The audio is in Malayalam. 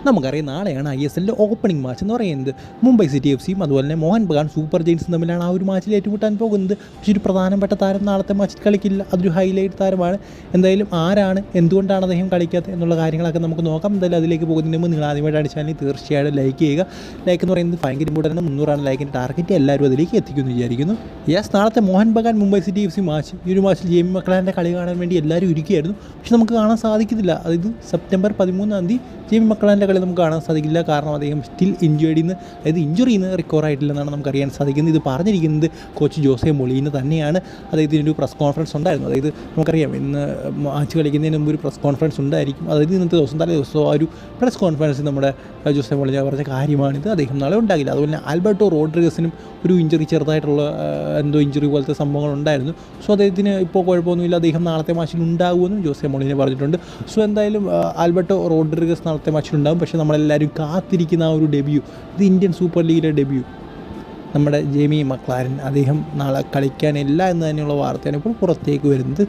നമുക്കറിയാം നാളെയാണ് ISL ഓപ്പണിംഗ് മാച്ച് എന്ന് പറയുന്നത്. മുംബൈ സിറ്റി FC അതുപോലെ തന്നെ മോഹൻ ബഗാൻ സൂപ്പർ ജെയിൻസും തമ്മിലാണ് ആ ഒരു മാച്ചിൽ ഏറ്റുമുട്ടാൻ പോകുന്നത്. പക്ഷേ ഒരു പ്രധാനപ്പെട്ട താരം നാളത്തെ മാച്ചിൽ കളിക്കില്ല. അതൊരു ഹൈലൈറ്റ് താരമാണ്. എന്തായാലും ആരാണ്, എന്തുകൊണ്ടാണ് അദ്ദേഹം കളിക്കാത്തത് എന്നുള്ള കാര്യങ്ങളൊക്കെ നമുക്ക് നോക്കാം. എന്തായാലും അതിലേക്ക് പോകുന്നതിന് മുമ്പ് നിങ്ങൾ ആദ്യമായിട്ടാണ് ചാനൽ തീർച്ചയായിട്ടും ലൈക്ക് ചെയ്യുക. ലൈക്ക് എന്ന് പറയുന്നത് ഭയങ്കര ഇമ്പോർട്ടൻ്റ്. 300 ലൈക്കിൻ്റെ ടാർഗറ്റ് എല്ലാവരും അതിലേക്ക് എത്തിക്കുമെന്ന് വിചാരിക്കുന്നു. നാളത്തെ Mohun Bagan Mumbai city FC match, ഈ ഒരു മാച്ചിൽ ജെയിമി മക്ലാരൻ്റെ കളി കാണാൻ വേണ്ടി എല്ലാവരും ഇരിക്കുകയായിരുന്നു. പക്ഷെ നമുക്ക് കാണാൻ സാധിക്കത്തില്ല. അതായത് സെപ്റ്റംബർ 13 ജെയിമി മക്ലാരൻ്റെ കളി നമുക്ക് കാണാൻ സാധിക്കില്ല. കാരണം അദ്ദേഹം സ്റ്റിൽ ഇഞ്ചുറിയിൽ നിന്ന് റിക്കവർ ആയിട്ടില്ലെന്നാണ് നമുക്കറിയാൻ സാധിക്കുന്നത്. ഇത് പറഞ്ഞിരിക്കുന്നത് കോച്ച് ജോസെ മൊളീന തന്നെയാണ്. അദ്ദേഹത്തിന് ഒരു പ്രസ് കോൺഫറൻസ് ഉണ്ടായിരുന്നു. അതായത് നമുക്കറിയാം ഇന്ന് മാച്ച് കളിക്കുന്നതിന് മുമ്പ് ഒരു പ്രസ് കോൺഫറൻസ് ഉണ്ടായിരിക്കും. അതായത് ഇന്നത്തെ ദിവസം തലേ ദിവസം ആ ഒരു പ്രസ് കോൺഫറൻസ് നമ്മുടെ ജോസെ മൊളീന പറഞ്ഞ കാര്യമാണിത്. അദ്ദേഹം നാളെ ഉണ്ടാകില്ല. അതുപോലെ തന്നെ ആൽബർട്ടോ റോഡ്രിഗസിനും ഒരു ഇഞ്ചുറി, ചെറുതായിട്ടുള്ള എന്തോ ഇഞ്ചുറി പോലത്തെ സംഭവങ്ങൾ ഉണ്ടായിരുന്നു. സോ അദ്ദേഹത്തിന് ഇപ്പോൾ കുഴപ്പമൊന്നുമില്ല. അദ്ദേഹം നാളത്തെ മാച്ചിൽ ഉണ്ടാകുമെന്നും ജോസെ മൊളീന പറഞ്ഞിട്ടുണ്ട്. സോ എന്തായാലും ആൽബർട്ടോ റോഡ്രിഗസ് നാളത്തെ മാച്ചിലുണ്ടാകും. പക്ഷേ നമ്മളെല്ലാവരും കാത്തിരിക്കുന്ന ആ ഒരു ഡെബ്യൂ, ഇത് ഇന്ത്യൻ സൂപ്പർ ലീഗിലെ ഡെബ്യൂ, നമ്മുടെ ജെയിമി മക്ലാരൻ അദ്ദേഹം നാളെ കളിക്കാനില്ല എന്ന് തന്നെയുള്ള വാർത്തയാണ് ഇപ്പോൾ പുറത്തേക്ക് വരുന്നത്.